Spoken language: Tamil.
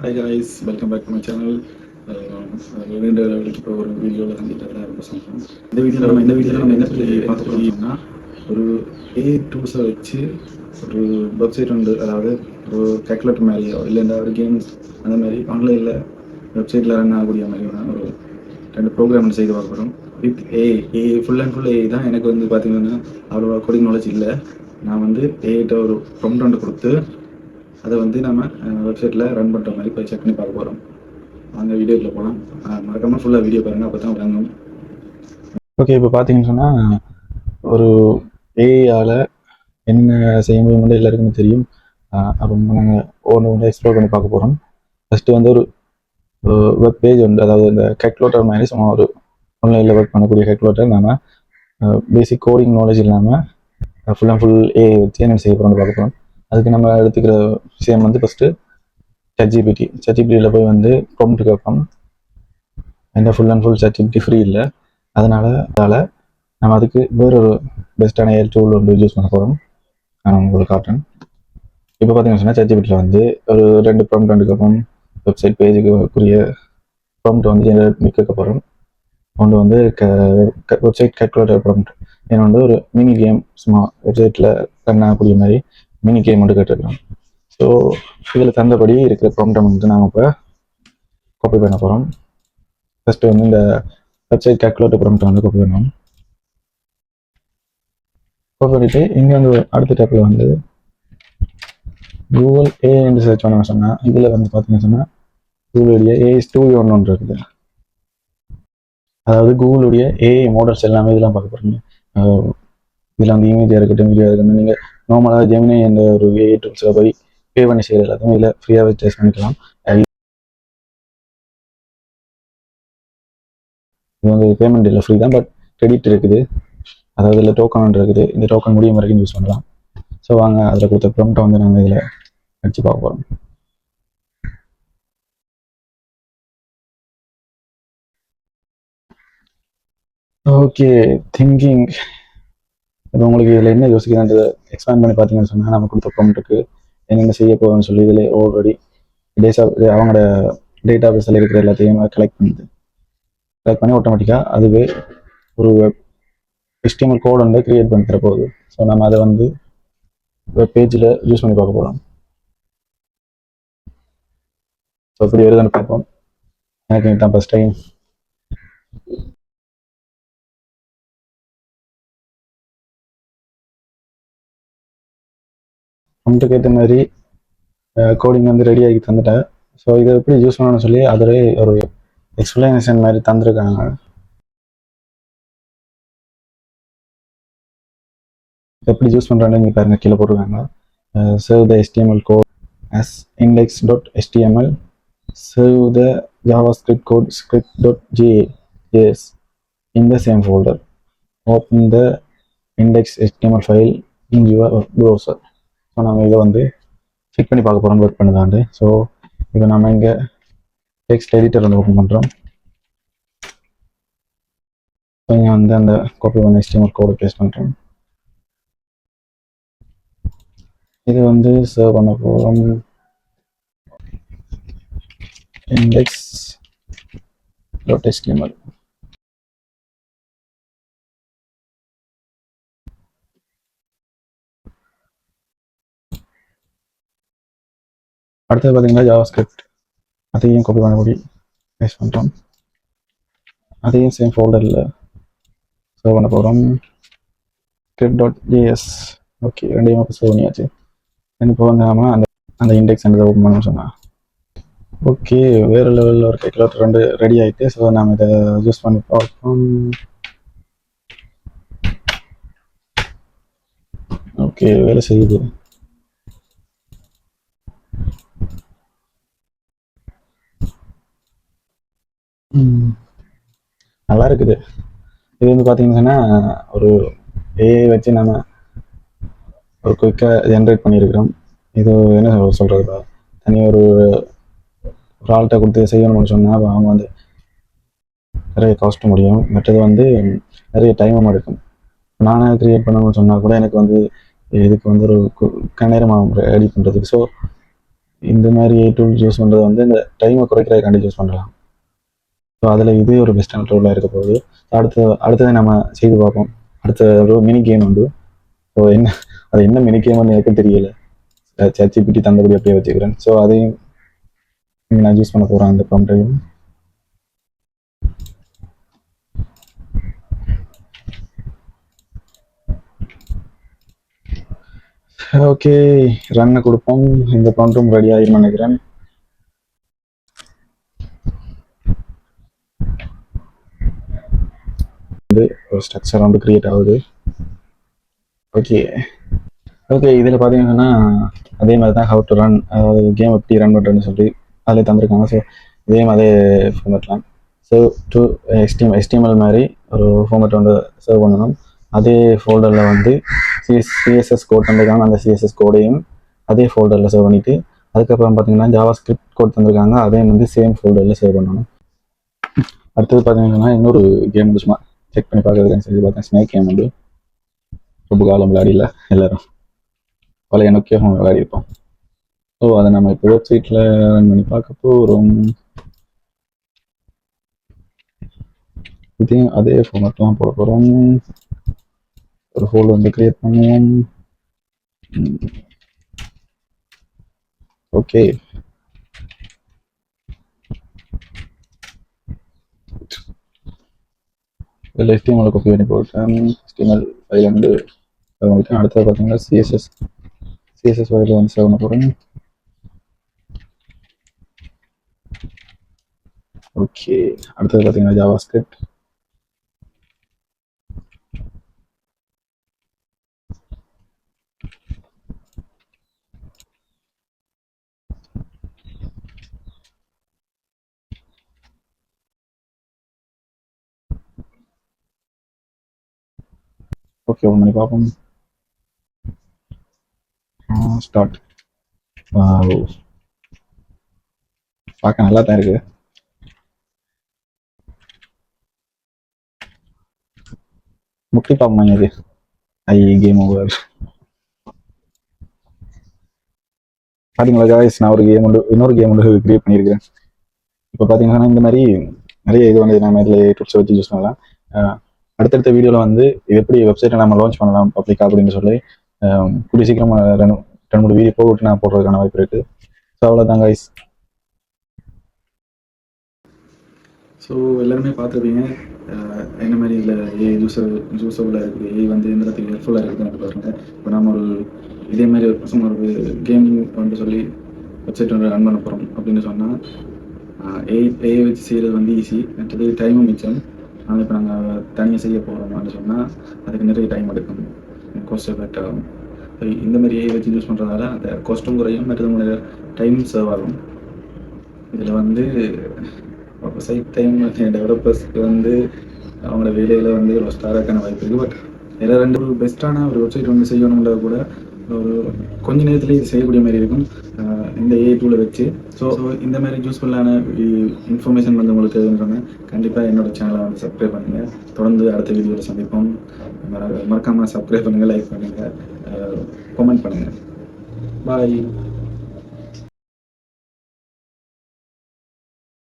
Hi guys, welcome back to my channel. ரெண்டு இப்போ ஒரு வீடியோவில் சந்திக்கிறதுல ரொம்ப சந்தோஷம். இந்த வீடியோவில் நம்ம என்ன பற்றி பார்க்க போகிறோம்னா, ஒரு ஏஐ டூல்ஸை வச்சு ஒரு வெப்சைட் உண்டு. அதாவது ஒரு கேல்குலேட்டர் மாதிரியோ இல்லைன்னா ஒரு கேம்ஸ் அந்த மாதிரி ஆன்லைனில் வெப்சைட்டில் ரன் ஆகக்கூடிய மாதிரியான ஒரு 2 ப்ரோக்ராம் செய்து பார்க்க போகிறோம். With AI full and full AI தான். எனக்கு வந்து பார்த்தீங்கன்னா அவ்வளோ கோடிங் நாலேஜ் இல்லை. நான் வந்து ஏஐட்ட ஒரு ப்ராம்ப்ட் ஒன்று கொடுத்து அதை வந்து நம்ம வெப்சைட்டில் ரன் பண்ணுற மாதிரி போய் செக் பண்ணி பார்க்க போகிறோம். அந்த வீடியோவில் போகலாம். மறக்காமல் ஃபுல்லாக வீடியோ பாருங்கள், அப்போ தான் விளங்கும். ஓகே, இப்போ பார்த்தீங்கன்னு சொன்னால் ஒரு ஏஐயால் என்ன செய்ய முடியும்னு எல்லாருக்குமே தெரியும். அப்போ நாங்கள் ஒன்று எக்ஸ்ப்ளோர் பண்ணி பார்க்க போகிறோம். ஃபஸ்ட்டு வந்து ஒரு வெப் பேஜ் உண்டு. அதாவது இந்த கேல்குலேட்டர் மாதிரி சும்மா ஒரு ஆன்லைனில் ஒர்க் பண்ணக்கூடிய கேல்குலேட்டர். நம்ம பேசிக் கோடிங் நாலேஜ் இல்லாமல் ஃபுல் அண்ட் ஃபுல் ஏஐ வச்சு என்ன செய்ய போகிறோம்னு பார்க்க போகிறோம். அதுக்கு நம்ம எடுத்துக்கிற விஷயம் வந்து ஃபஸ்ட்டு ChatGPTயில் போய் வந்து ப்ராம்ப்ட் கேட்போம். எந்த full and full ChatGPT free இல்லை. அதனால் நம்ம அதுக்கு வேறொரு பெஸ்ட்டான ஏஐ டூல் வந்து யூஸ் பண்ண போகிறோம். நான் உங்களுக்கு காட்டுறேன். இப்போ பார்த்தீங்கன்னா சொன்னால் ChatGPTயில் வந்து ஒரு 2 ப்ராம்ப்ட் வந்து கேட்போம். வெப்சைட் பேஜுக்குரிய ப்ராம்ப்ட் வந்து ஜெனரேட் கேட்க போகிறோம். ஒன்று வந்து வெப்சைட் கேல்குலேட்டர் ப்ராம்ப்ட். ஏன்னா வந்து ஒரு மினி கேம் சும்மா வெப்சைட்டில் ரன் ஆகக்கூடிய மாதிரி மினி கேம் வந்து கேட்டிருக்கிறோம். ஸோ இதில் தந்தபடி இருக்கிற ப்ராம்ப்டை வந்து நாங்கள் இப்போ காப்பி பண்ண போகிறோம். ஃபஸ்ட்டு வந்து இந்த வெப்சைட் கேல்குலேட்டர் ப்ராம்ப்டை வந்து காப்பி பண்ணுவோம். காப்பி பண்ணிவிட்டு இங்கே வந்து அடுத்த டேப்பில் வந்து கூகுள் ஏஐ என்று சர்ச் பண்ண சொன்னால் இதில் வந்து பார்த்தீங்கன்னு சொன்னால் கூகுளுடைய ஏஐ ஸ்டூடியோ ஒன்று இருக்குது. அதாவது கூகுளுடைய ஏஐ மாடல்ஸ் எல்லாமே இதெல்லாம் பார்க்க போகிறீங்க. இதில் வந்து இமேஜாக இருக்கட்டும், வீடியோ இருக்கட்டும், நீங்கள் நார்மலாக ஜெமினி என்ற ஒரு ஏஐ டூல்ஸில் போய் பே பண்ணி செய்கிற எல்லாத்தையும் இதில் ஃப்ரீயாகவே டெஸ்ட் பண்ணிக்கலாம். இது வந்து பேமெண்ட் இல்லை, ஃப்ரீ தான். பட் கிரெடிட் இருக்குது, அதாவது இதில் டோக்கன் இருக்குது. இந்த டோக்கன் முடியும் வரைக்கும் யூஸ் பண்ணலாம். ஸோ வாங்க அதில் கொடுத்த ப்ராம்ப்டை வந்து நாங்கள் இதில் அடித்து பார்க்க போகிறோம். Okay, thinking. இப்போ உங்களுக்கு இதில் என்ன யோசிக்கிறான்றது எக்ஸ்பேண்ட் பண்ணி பார்த்தீங்கன்னு சொன்னால் நம்ம கொடுத்த ப்ராம்ப்ட்டுக்கு என்னென்ன செய்ய போகிறோம்னு சொல்லி இதில் ஆல்ரெடி அவங்களோட டேட்டா பேஸில் இருக்கிற எல்லாத்தையும் கலெக்ட் பண்ணி ஆட்டோமேட்டிக்காக அதுவே ஒரு HTML கோட் வந்து கிரியேட் பண்ணி தர போகுது. ஸோ நம்ம அதை வந்து வெப் பேஜில் யூஸ் பண்ணி பார்க்க போகிறோம். ஸோ இப்படி வருதுன்னு பார்ப்போம். எனக்கு தான் ஃபஸ்ட் டைம். ப்ராம்ப்ட்டுக்கு ஏற்ற மாதிரி கோடிங் வந்து ரெடி ஆகி தந்துட்டேன். ஸோ இதை எப்படி யூஸ் பண்ணணும்னு சொல்லி அதிலே ஒரு எக்ஸ்பிளனேஷன் மாதிரி தந்துருக்காங்க. எப்படி யூஸ் பண்ணுறான்னு நீங்கள் பாருங்கள், கீழே போட்டிருக்காங்க. Save the HTML code as index.html, save the JavaScript code script.js in the same folder, open the index.html file in your browser. So நம்ம இதை வந்து செக் பண்ணி பார்க்க போகிறோம் ஒர்க் பண்ணுதாண்டு. ஸோ இப்போ நம்ம இங்கே டெக்ஸ்ட் எடிட்டர் வந்து ஓப்பன் பண்ணுறோம். ஸோ இங்கே வந்து அந்த காப்பி பண்ண HTML கோடை பேஸ்ட் பண்ணுறோம். இது வந்து சேவ் பண்ண போகிறோம். index.html. அடுத்தது பார்த்தீங்கன்னா JavaScript. அதையும் காப்பி பண்ணபடி பேஸ்ட் பண்ணுறோம். அதையும் சேம் ஃபோல்டரில் சேவ் பண்ண போகிறோம். script.js. ஓகே, ரெண்டையும் சேவ் பண்ணியாச்சு. இப்போ வந்து நாம அந்த இண்டெக்ஸ் வந்து ஓப்பன் பண்ண சொன்னால் ஓகே, வேறு லெவலில் ஒரு கேல்குலேட்டர் ரெண்டு ரெடி ஆகிட்டு. ஸோ நாம் இதை யூஸ் பண்ணி பார்ப்போம். ஓகே, வேலை செய்யுது. நல்லா இருக்குது. இது வந்து பார்த்தீங்கன்னா ஒரு ஏஐ வச்சு நம்ம ஒரு குயிக்காக ஜென்ரேட் பண்ணியிருக்கிறோம். இது என்ன சொல்கிறது, தனியாக ஒரு ஆள்கிட்ட கொடுத்து செய்யணும்னு சொன்னால் அவங்க வந்து நிறைய காஸ்ட் முடியும். மற்றது வந்து நிறைய டைமும் எடுக்கும். நானே க்ரியேட் பண்ணணும்னு சொன்னால் கூட எனக்கு வந்து இதுக்கு வந்து ஒரு நேரம் ரெடி பண்ணுறதுக்கு. ஸோ இந்த மாதிரி டூல் யூஸ் பண்ணுறது வந்து இந்த டைமை குறைக்கிறதுக்காண்டி யூஸ் பண்ணலாம். ஸோ அதில் இது ஒரு பெஸ்ட்டான டூலாக இருக்க போகுது. அடுத்ததை நம்ம செய்து பார்ப்போம். அடுத்த ஒரு மினி கேம் உண்டு. ஸோ அது என்ன மினி கேம்னு எனக்கு தெரியல. ChatGPT தந்தபடி அப்படியே வச்சுக்கிறேன். ஸோ அதையும் நான் யூஸ் பண்ண போகிறேன் அந்த ப்ராம்ப்டையும். ஓகே, ரன்னை கொடுப்போம். இந்த ப்ராம்ப்டும் ரெடி ஆகிடும் நினைக்கிறேன். ஒரு ஸ்ட்ரக்சர் வந்து கிரியேட் ஆகுது. ஓகே, இதில் பார்த்தீங்கன்னா அதே மாதிரி தான் ஹவு டு ரன், அதாவது கேம் எப்படி ரன் பண்ணுறதுன்னு சொல்லி அதில் தந்திருக்காங்க. ஸோ இதே மாதிரி ஃபார்மேட்லாம். ஸோ டு HTML மாதிரி ஒரு ஃபார்மேட் வந்து சர்வ் பண்ணணும். அதே ஃபோல்டரில் வந்து CSS கோட் தந்திருக்காங்க. அந்த CSS கோடையும் அதே ஃபோல்டரில் சேவ் பண்ணிவிட்டு, அதுக்கப்புறம் பார்த்தீங்கன்னா ஜாவா ஸ்கிரிப்ட் கோட் தந்திருக்காங்க. அதையும் வந்து சேம் ஃபோல்டரில் சேவ் பண்ணணும். அடுத்தது பார்த்தீங்கன்னா இன்னொரு கேம் வந்து சும்மா செக் பண்ணி பார்க்குறதுன்னு சொல்லி பார்த்தேன். ஸ்னேக் கேம் வந்து ரொம்ப காலம் விளையாடில எல்லாரும் பழைய நோக்கியா ஃபோன் விளையாடிருப்போம். ஸோ அதை நம்ம இப்போ வெப்சைட்டில் ரன் பண்ணி பார்க்க போகிறோம். இதையும் அதே ஃபார்மேட்லாம் போட போகிறோம். ஒரு ஃபோல்டர் வந்து கிரியேட் பண்ணுவோம். ஓகே, இதில் HTML காப்பி பண்ணி போட்டேன். HTML ஃபைல் வந்து பண்ணிட்டேன். அடுத்தது பார்த்தீங்கன்னா CSS ஃபைலில் வந்து சேவ் பண்ண போகிறேன். ஓகே, அடுத்தது பார்த்தீங்கன்னா ஜாவா ஸ்கிரிப்ட். ஓகே, ஒன் பண்ணி பார்ப்போம். ஸ்டார்ட். பார்க்க நல்லா தான் இருக்கு. முக்கிய பார்ப்போம். இது கேம் ஓவர். பார்த்தீங்களா காய்ஸ், நான் இன்னொரு கேம் வந்து கிரியேட் பண்ணியிருக்கிறேன். இப்போ பார்த்தீங்கன்னா இந்த மாதிரி நிறைய இது வந்து நம்ம இதில் டிப்ஸ் வச்சு யூஸ் பண்ணலாம். அடுத்தடுத்த வீடியோவில் வந்து எப்படி வெப்சைட்டை நம்ம லான்ச் பண்ணலாம் பப்ளிக் அப்படின்னு சொல்லி கூடிய சீக்கிரம் 2-3 வீடியோ போட்டு நான் போடுறதுக்கான வாய்ப்பு இருக்குது. ஸோ அவ்வளோதான் காய்ஸ். ஸோ எல்லாருமே பார்த்துருப்பீங்க என்ன மாதிரி இதில் யூஸபுளாக இருக்குது, வந்து எந்த இடத்துக்கு ஹெல்ப்ஃபுல்லாக இருக்குதுன்னு பாருங்கள். இப்போ நம்ம இதே மாதிரி ஒரு கேம் வந்து சொல்லி வெப்சைட் வந்து ரன் பண்ண போகிறோம் அப்படின்னு சொன்னால் ஏஐ வச்சு செய்கிறது வந்து ஈஸி. மற்றது டைமும் மிச்சம். ஆனால் இப்போ நாங்கள் தனியாக செய்ய போகிறோம் அப்படின்னு சொன்னால் அதுக்கு நிறைய டைம் எடுக்கும், காஸ்ட் எஃபெக்ட் ஆகும். ஸோ இந்த மாதிரி ஏஐ வச்சு யூஸ் பண்ணுறதால அந்த காஸ்ட்டும் குறையும், மற்றது டைம் சேவ் ஆகும். இதில் வந்து சைட் டைம் டெவலப்பர்ஸ்க்கு வந்து அவங்களோட வேலையில் வந்து ஒரு ஸ்டாராக்கான வாய்ப்பு இருக்குது. பட் வேறு ஒரு பெஸ்ட்டான ஒரு வெப்சைட் வந்து செய்யணும்னா கூட ஒரு கொஞ்ச நேரத்தில் இது செய்யக்கூடிய மாதிரி இருக்கும் இந்த ஏஐ டூலை வச்சு. ஸோ இந்த மாதிரி யூஸ்ஃபுல்லான இன்ஃபர்மேஷன் வந்து உங்களுக்கு தெரிஞ்சுக்கோங்க. கண்டிப்பாக என்னோட சேனலை வந்து சப்ஸ்கிரைப் பண்ணுங்கள். தொடர்ந்து அடுத்த வீடியோவில் சந்திப்போம். மறக்காமல் சப்ஸ்கிரைப் பண்ணுங்கள், லைக் பண்ணுங்கள், கமெண்ட் பண்ணுங்கள். பாய்.